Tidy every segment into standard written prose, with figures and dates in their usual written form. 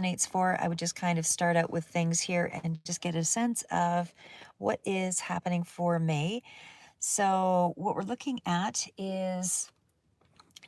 resonates for. I would just kind of start out with things here and just get a sense of what is happening for May. So what we're looking at is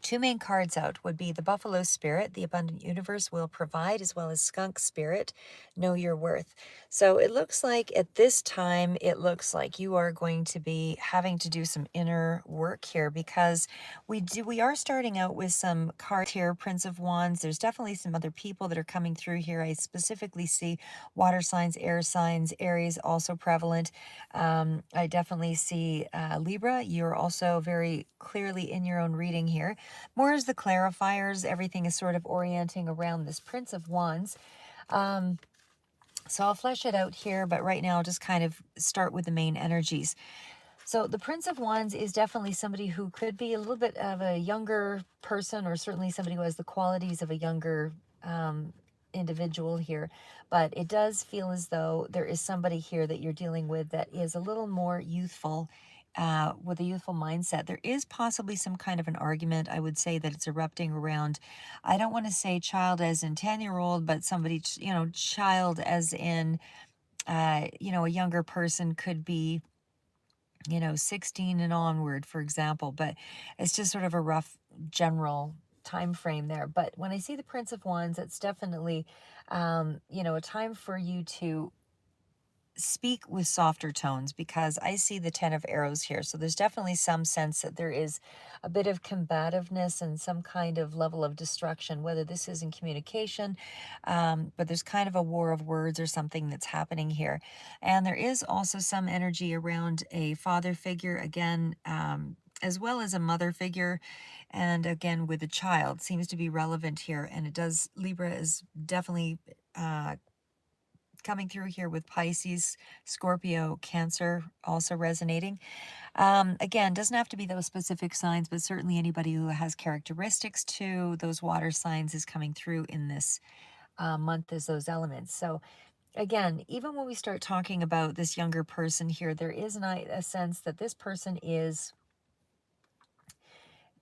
two main cards out would be the Buffalo Spirit, the Abundant Universe will provide, as well as Skunk Spirit, Know Your Worth. So it looks like at this time, it looks like you are going to be having to do some inner work here, because we are starting out with some cards here, Prince of Wands. There's definitely some other people that are coming through here. I specifically see water signs, air signs, Aries also prevalent. I definitely see Libra. You're also very clearly in your own reading here. More as the clarifiers, everything is sort of orienting around this Prince of Wands. So I'll flesh it out here, but right now I'll just kind of start with the main energies. So the Prince of Wands is definitely somebody who could be a little bit of a younger person, or certainly somebody who has the qualities of a younger individual here. But it does feel as though there is somebody here that you're dealing with that is a little more youthful, with a youthful mindset. There is possibly some kind of an argument. I would say that it's erupting around, I don't want to say child as in 10-year-old, but somebody, child as in, a younger person could be, 16 and onward, for example. But it's just sort of a rough general time frame there. But when I see the Prince of Wands, it's definitely, a time for you to speak with softer tones, because I see the Ten of Arrows here. So there's definitely some sense that there is a bit of combativeness and some kind of level of destruction, whether this is in communication, but there's kind of a war of words or something that's happening here. And there is also some energy around a father figure, again, as well as a mother figure, and again with a child seems to be relevant here. And it does, Libra is definitely coming through here with Pisces, Scorpio, Cancer also resonating. Again, doesn't have to be those specific signs, but certainly anybody who has characteristics to those water signs is coming through in this month as those elements. So again, even when we start talking about this younger person here, there is a sense that this person is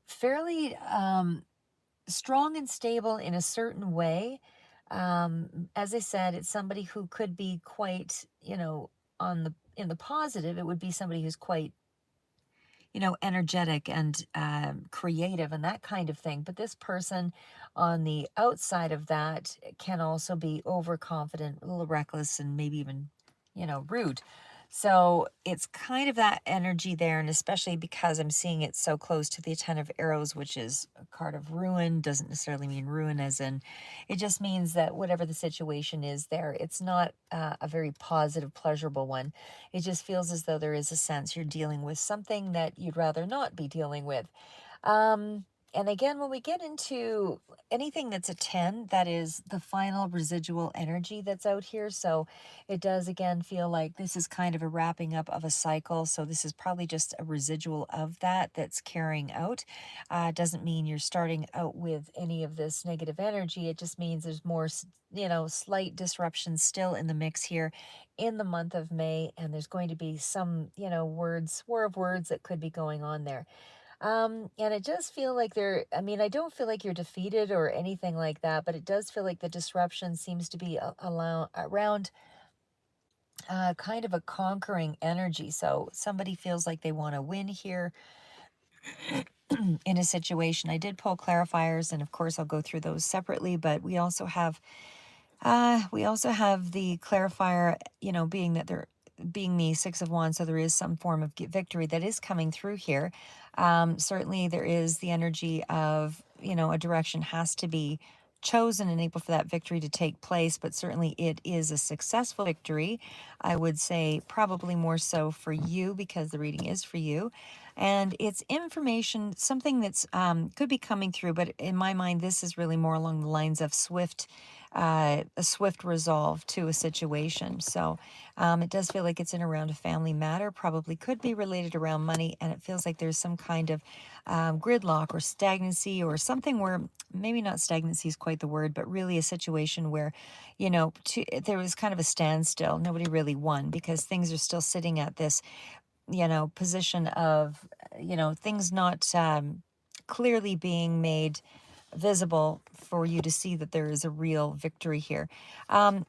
fairly strong and stable in a certain way. As I said, it's somebody who could be quite, in the positive, it would be somebody who's quite, energetic and creative and that kind of thing. But this person on the outside of that can also be overconfident, a little reckless, and maybe even, rude. So it's kind of that energy there, and especially because I'm seeing it so close to the Ten of Arrows, which is a card of ruin. Doesn't necessarily mean ruin as in, it just means that whatever the situation is there, it's not a very positive, pleasurable one. It just feels as though there is a sense you're dealing with something that you'd rather not be dealing with. And again, when we get into anything that's a 10, that is the final residual energy that's out here. So it does again feel like this is kind of a wrapping up of a cycle. So this is probably just a residual of that that's carrying out. Doesn't mean you're starting out with any of this negative energy. It just means there's more, slight disruptions still in the mix here in the month of May. And there's going to be some, war of words that could be going on there. And it does feel like I don't feel like you're defeated or anything like that, but it does feel like the disruption seems to be around kind of a conquering energy. So somebody feels like they want to win here in a situation. I did pull clarifiers, and of course I'll go through those separately, but we also have the clarifier, being that there being the Six of Wands, so there is some form of victory that is coming through here. Certainly there is the energy of, a direction has to be chosen and able for that victory to take place, but certainly it is a successful victory. I would say probably more so for you, because the reading is for you. And it's information, something that's could be coming through, but in my mind, this is really more along the lines of a swift resolve to a situation. So it does feel like it's in around a family matter, probably could be related around money, and it feels like there's some kind of gridlock or stagnancy or something where maybe not stagnancy is quite the word, but really a situation where, there was kind of a standstill. Nobody really won because things are still sitting at this, position of, things not clearly being made visible for you to see that there is a real victory here.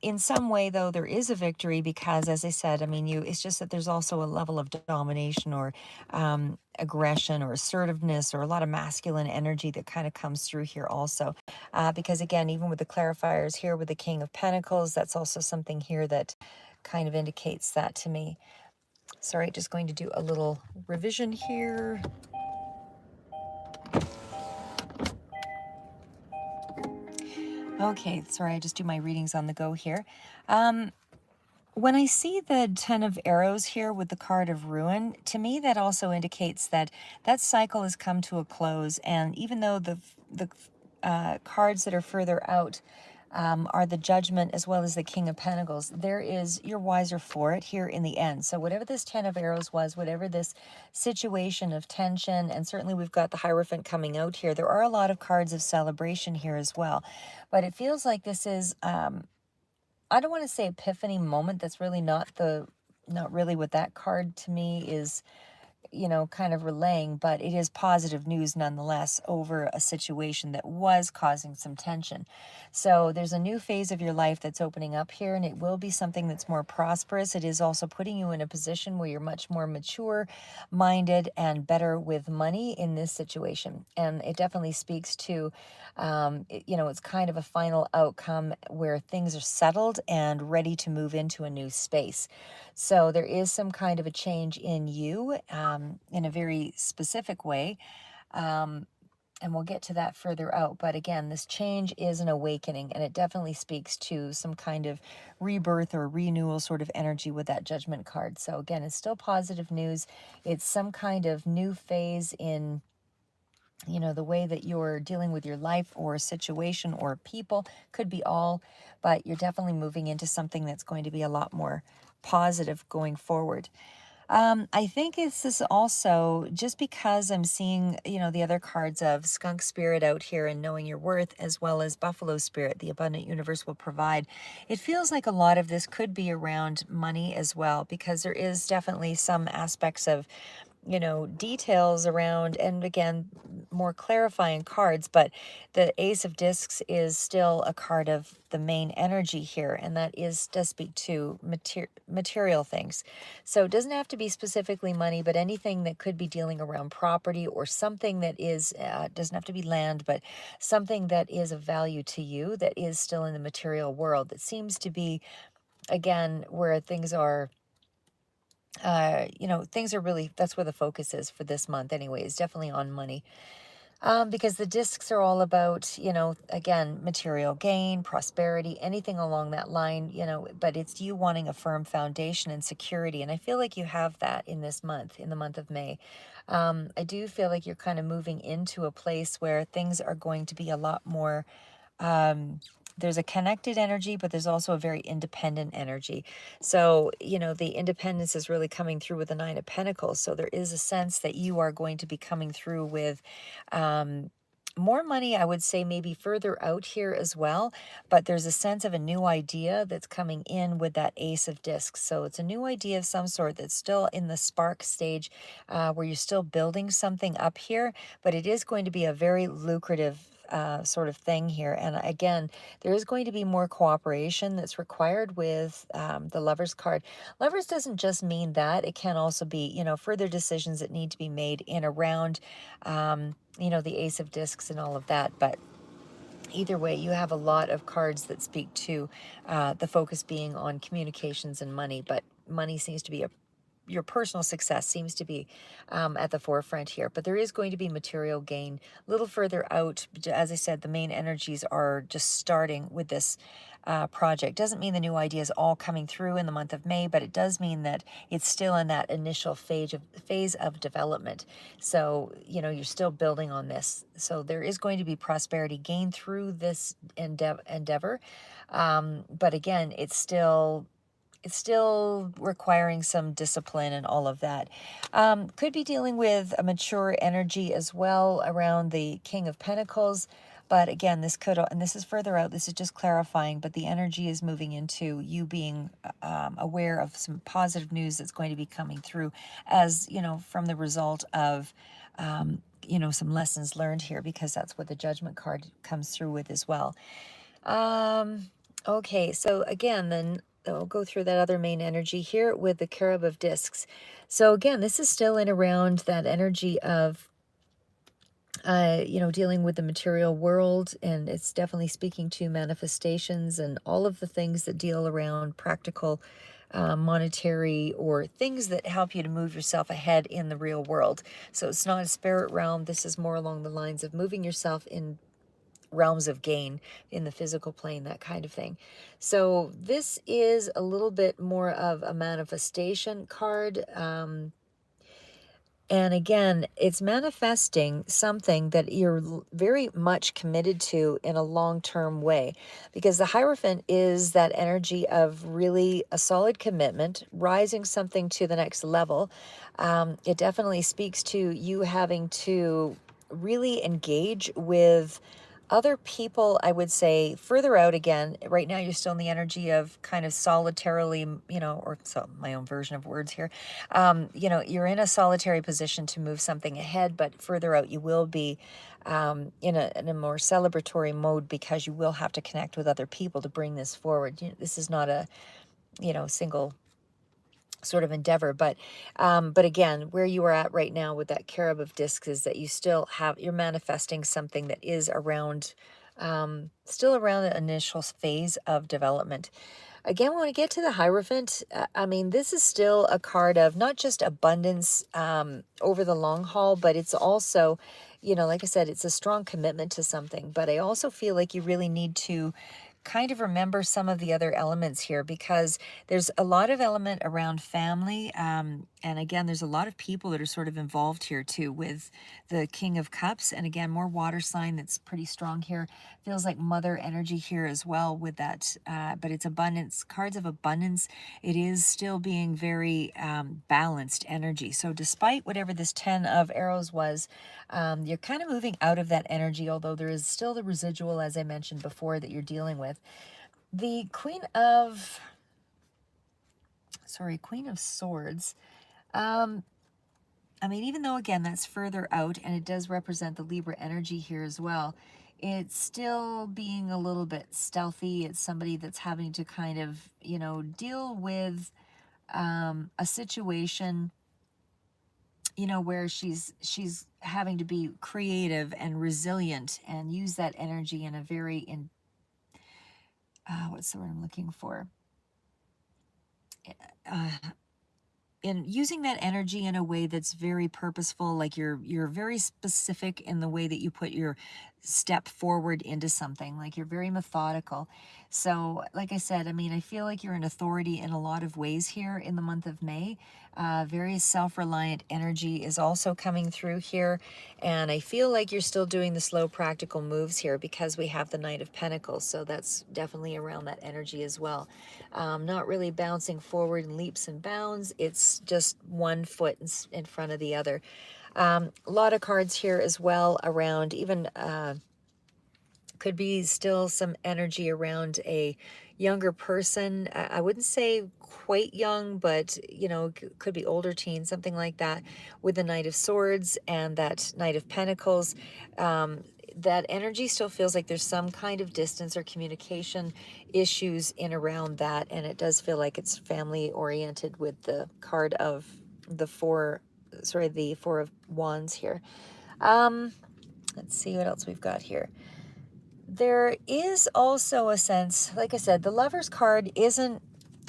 In some way, though, there is a victory because, as I said, I mean, it's just that there's also a level of domination or aggression or assertiveness or a lot of masculine energy that kind of comes through here also. Because, again, even with the clarifiers here with the King of Pentacles, that's also something here that kind of indicates that to me. Sorry, just going to do a little revision here. Okay, sorry, I just do my readings on the go here. When I see the 10 of arrows here with the card of ruin, to me that also indicates that that cycle has come to a close. And even though the cards that are further out are the Judgment as well as the King of Pentacles, you're wiser for it here in the end. So whatever this 10 of arrows was, whatever this situation of tension, and certainly we've got the Hierophant coming out here, there are a lot of cards of celebration here as well. But it feels like this is, I don't want to say epiphany moment. That's really not really what that card to me is, kind of relaying, but it is positive news nonetheless over a situation that was causing some tension. So there's a new phase of your life that's opening up here, and it will be something that's more prosperous. It is also putting you in a position where you're much more mature minded and better with money in this situation. And it definitely speaks to, it's kind of a final outcome where things are settled and ready to move into a new space. So there is some kind of a change in you in a very specific way. And we'll get to that further out. But again, this change is an awakening, and it definitely speaks to some kind of rebirth or renewal sort of energy with that Judgment card. So again, it's still positive news. It's some kind of new phase in the way that you're dealing with your life or situation or people. Could be all, but you're definitely moving into something that's going to be a lot more positive going forward. I think it's this also just because I'm seeing, the other cards of Skunk Spirit out here and Knowing Your Worth, as well as Buffalo Spirit, the abundant universe will provide. It feels like a lot of this could be around money as well, because there is definitely some aspects of details around, and again, more clarifying cards, but the Ace of Discs is still a card of the main energy here, and that does speak to material things. So it doesn't have to be specifically money, but anything that could be dealing around property or something that is, doesn't have to be land, but something that is of value to you that is still in the material world, that seems to be, again, where things are things are really, that's where the focus is for this month anyway, is definitely on money. Because the discs are all about, again, material gain, prosperity, anything along that line, but it's you wanting a firm foundation and security. And I feel like you have that in this month, in the month of May. I do feel like you're kind of moving into a place where things are going to be a lot more, there's a connected energy, but there's also a very independent energy. So, the independence is really coming through with the Nine of Pentacles. So there is a sense that you are going to be coming through with more money, I would say, maybe further out here as well. But there's a sense of a new idea that's coming in with that Ace of Discs. So it's a new idea of some sort that's still in the spark stage, where you're still building something up here, but it is going to be a very lucrative sort of thing here. And again, there is going to be more cooperation that's required with the Lovers card. Lovers doesn't just mean that. It can also be, further decisions that need to be made in around, the Ace of Discs and all of that. But either way, you have a lot of cards that speak to the focus being on communications and money. But money seems to be your personal success seems to be at the forefront here. But there is going to be material gain a little further out. As I said, the main energies are just starting with this project. Doesn't mean the new idea is all coming through in the month of May, but it does mean that it's still in that initial phase of development. So, you're still building on this. So there is going to be prosperity gained through this endeavor. But again, it's still requiring some discipline and all of that. Could be dealing with a mature energy as well around the King of Pentacles. But again, and this is further out, this is just clarifying, but the energy is moving into you being aware of some positive news that's going to be coming through as, from the result of some lessons learned here, because that's what the Judgment card comes through with as well. Okay, so again, then I'll go through that other main energy here with the Carib of Discs. So again, this is still in around that energy of dealing with the material world, and it's definitely speaking to manifestations and all of the things that deal around practical, monetary, or things that help you to move yourself ahead in the real world. So it's not a spirit realm. This is more along the lines of moving yourself in realms of gain in the physical plane, that kind of thing. So this is a little bit more of a manifestation card. And again, it's manifesting something that you're very much committed to in a long-term way, because the Hierophant is that energy of really a solid commitment, rising something to the next level. It definitely speaks to you having to really engage with other people, I would say, further out again. Right now, you're still in the energy of kind of solitarily, or so my own version of words here. You're in a solitary position to move something ahead, but further out, you will be in a more celebratory mode, because you will have to connect with other people to bring this forward. This is not a, single sort of endeavor, but again, where you are at right now with that Carib of Discs is that you're manifesting something that is around, still around the initial phase of development. Again, when we get to the Hierophant, I mean, this is still a card of not just abundance over the long haul, but it's also, like I said, it's a strong commitment to something. But I also feel like you really need to kind of remember some of the other elements here, because there's a lot of element around family. And again, there's a lot of people that are sort of involved here too, with the King of Cups. And again, more water sign that's pretty strong here. Feels like mother energy here as well with that, but it's abundance, cards of abundance. It is still being very balanced energy. So despite whatever this 10 of arrows was, you're kind of moving out of that energy, although there is still the residual, as I mentioned before, that you're dealing with. The Queen of Swords. I mean, even though, again, that's further out and it does represent the Libra energy here as well, it's still being a little bit stealthy. It's somebody that's having to kind of, deal with a situation, where she's having to be creative and resilient and use that energy in a very, what's the word I'm looking for? Uh, in using that energy in a way that's very purposeful, like you're very specific in the way that you put your step forward into something, like you're very methodical. So like I said, I mean, I feel like you're an authority in a lot of ways here in the month of May. Very self-reliant energy is also coming through here, and I feel like you're still doing the slow practical moves here, because we have the Knight of Pentacles, so that's definitely around that energy as well. Not really bouncing forward in leaps and bounds. It's just one foot in front of the other. A lot of cards here as well around, even could be still some energy around a younger person. I wouldn't say quite young, but could be older teen, something like that, with the Knight of Swords and that Knight of Pentacles. That energy still feels like there's some kind of distance or communication issues in around that, and it does feel like it's family oriented with the card of the the Four of Wands here. Let's see what else we've got here. There is also a sense, like I said, the Lover's card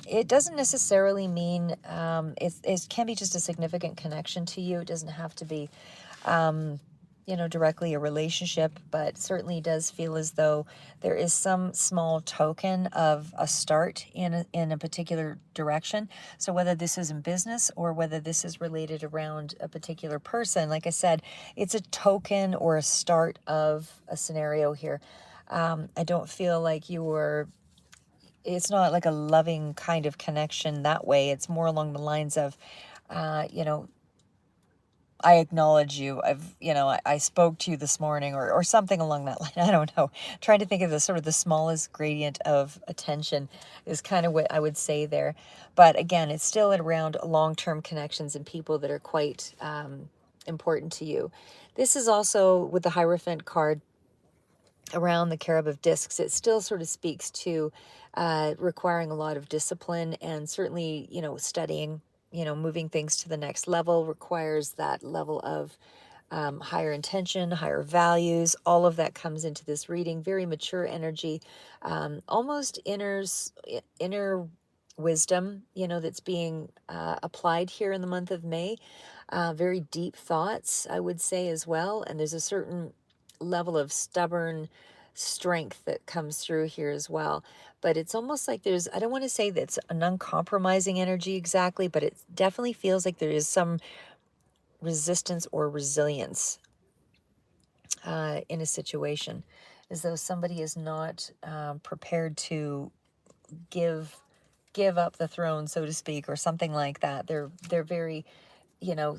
it doesn't necessarily mean, it can be just a significant connection to you. It doesn't have to be, directly a relationship, but certainly does feel as though there is some small token of a start in a particular direction. So whether this is in business or whether this is related around a particular person, like I said, it's a token or a start of a scenario here. I don't feel like it's not like a loving kind of connection that way. It's more along the lines of, I acknowledge you. I spoke to you this morning, or something along that line. I don't know. Trying to think of the sort of the smallest gradient of attention is kind of what I would say there. But again, it's still around long-term connections and people that are quite, important to you. This is also with the Hierophant card around the Carob of Discs. It still sort of speaks to requiring a lot of discipline, and certainly, studying, moving things to the next level requires that level of higher intention, higher values. All of that comes into this reading. Very mature energy, almost inner wisdom, that's being applied here in the month of May. Very deep thoughts, I would say, as well. And there's a certain level of stubborn strength that comes through here as well. But it's almost like I don't want to say that's an uncompromising energy exactly, but it definitely feels like there is some resistance or resilience in a situation, as though somebody is not prepared to give give up the throne, so to speak, or something like that. They're very, you know,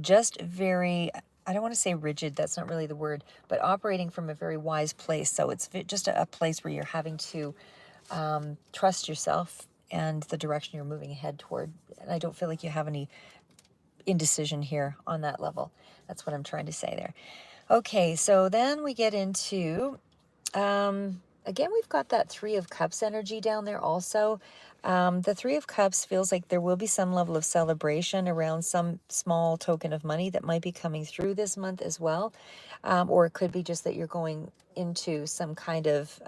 just very. I don't want to say rigid. That's not really the word, but operating from a very wise place. So it's just a place where you're having to trust yourself and the direction you're moving ahead toward. And I don't feel like you have any indecision here on that level. That's what I'm trying to say there. Okay, so then we get into, again, we've got that Three of Cups energy down there also. The Three of Cups feels like there will be some level of celebration around some small token of money that might be coming through this month as well. Or it could be just that you're going into some kind of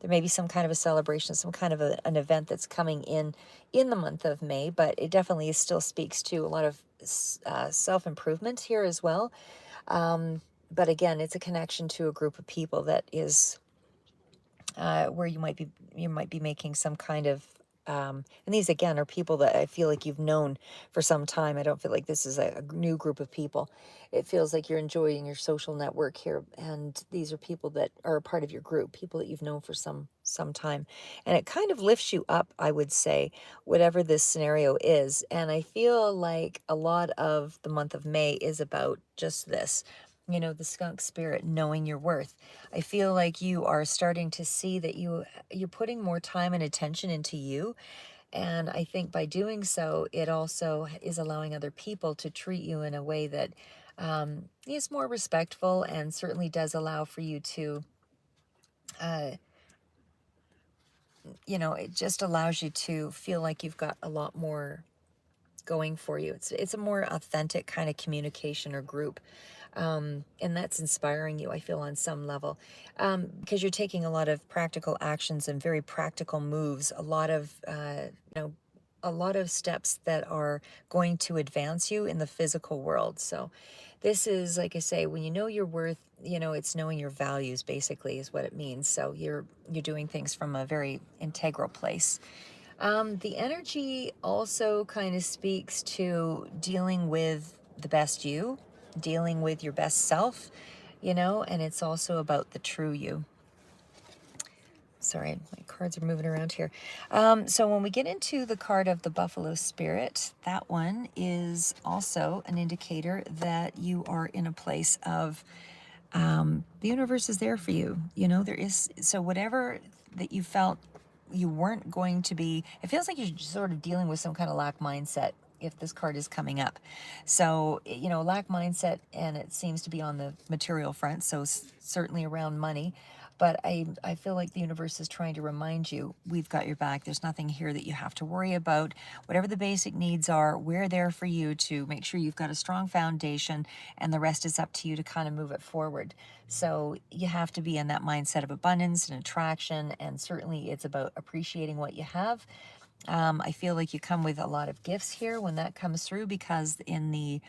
there may be some kind of a celebration, some kind of an event that's coming in the month of May, but it definitely still speaks to a lot of self-improvement here as well. But again, it's a connection to a group of people that is where you might be making some kind of and these again are people that I feel like you've known for some time. I don't feel like this is a new group of people. It feels like you're enjoying your social network here, and these are people that are a part of your group, people that you've known for some time, and it kind of lifts you up, I would say, whatever this scenario is. And I feel like a lot of the month of May is about just this, the skunk spirit, knowing your worth. I feel like you are starting to see that you're putting more time and attention into you, and I think by doing so, it also is allowing other people to treat you in a way that is more respectful, and certainly does allow for you to, uh, it just allows you to feel like you've got a lot more going for you. It's a more authentic kind of communication or group. And that's inspiring you, I feel, on some level, because you're taking a lot of practical actions and very practical moves, a lot of steps that are going to advance you in the physical world. So this is, like I say, when you know your worth, it's knowing your values, basically, is what it means. So you're doing things from a very integral place. The energy also kind of speaks to dealing with the best you, dealing with your best self, and it's also about the true you. Sorry, my cards are moving around here. So when we get into the card of the Buffalo Spirit, that one is also an indicator that you are in a place of the universe is there for you. There is, so whatever that you felt you weren't going to be, it feels like you're sort of dealing with some kind of lack mindset if this card is coming up. So, lack mindset, and it seems to be on the material front, so certainly around money. But I feel like the universe is trying to remind you, we've got your back. There's nothing here that you have to worry about. Whatever the basic needs are, we're there for you to make sure you've got a strong foundation, and the rest is up to you to kind of move it forward. So you have to be in that mindset of abundance and attraction, and certainly it's about appreciating what you have. I feel like you come with a lot of gifts here when that comes through, because in the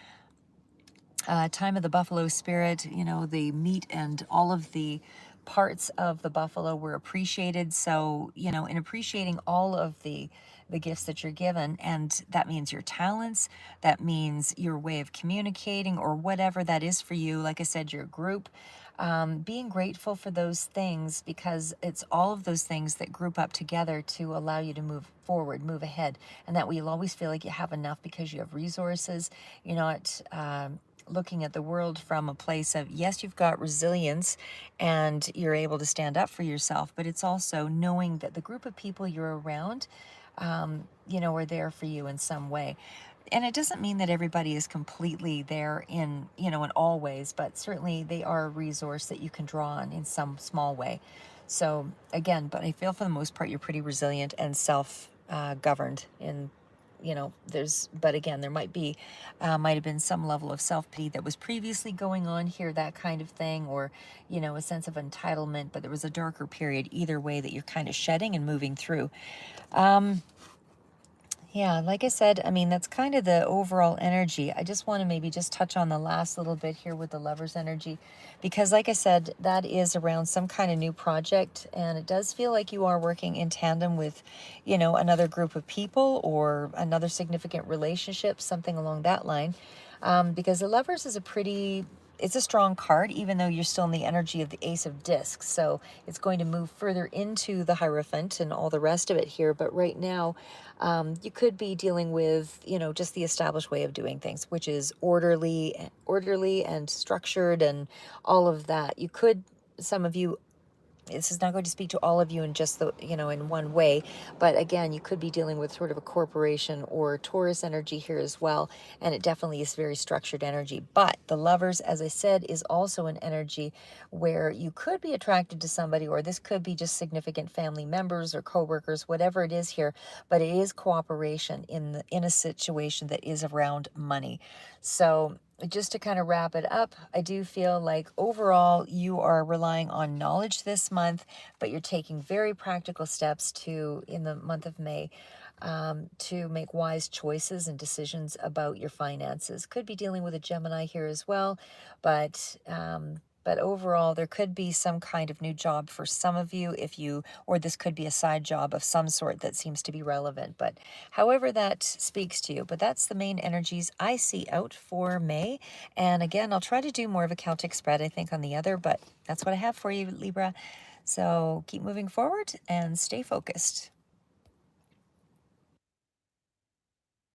time of the buffalo spirit, the meat and all of the parts of the buffalo were appreciated. So, in appreciating all of the gifts that you're given, and that means your talents, that means your way of communicating, or whatever that is for you, like I said, your group, being grateful for those things, because it's all of those things that group up together to allow you to move forward, move ahead, and that way you'll always feel like you have enough because you have resources. You're not looking at the world from a place of, yes, you've got resilience and you're able to stand up for yourself, but it's also knowing that the group of people you're around, are there for you in some way. And it doesn't mean that everybody is completely there in, in all ways, but certainly they are a resource that you can draw on in some small way. So again, but I feel for the most part you're pretty resilient and self governed in, but again, there might have been some level of self-pity that was previously going on here, that kind of thing, or a sense of entitlement, but there was a darker period either way that you're kind of shedding and moving through. Yeah, like I said, I mean, that's kind of the overall energy. I just want to maybe just touch on the last little bit here with the Lover's energy, because like I said, that is around some kind of new project, and it does feel like you are working in tandem with, another group of people or another significant relationship, something along that line. Because the Lovers is it's a strong card, even though you're still in the energy of the Ace of Discs. So it's going to move further into the Hierophant and all the rest of it here. But right now, you could be dealing with, just the established way of doing things, which is orderly and structured and all of that. Some of you, this is not going to speak to all of you in just in one way, but again, you could be dealing with sort of a corporation or Taurus energy here as well, and it definitely is very structured energy. But the Lovers, as I said, is also an energy where you could be attracted to somebody, or this could be just significant family members or coworkers, whatever it is here, but it is cooperation in a situation that is around money. So just to kind of wrap it up, I do feel like overall you are relying on knowledge this month, but you're taking very practical steps in the month of May, to make wise choices and decisions about your finances. Could be dealing with a Gemini here as well, but overall, there could be some kind of new job for some of you, or this could be a side job of some sort that seems to be relevant. But however that speaks to you, but that's the main energies I see out for May. And again, I'll try to do more of a Celtic spread, I think, on the other, but that's what I have for you, Libra. So keep moving forward and stay focused.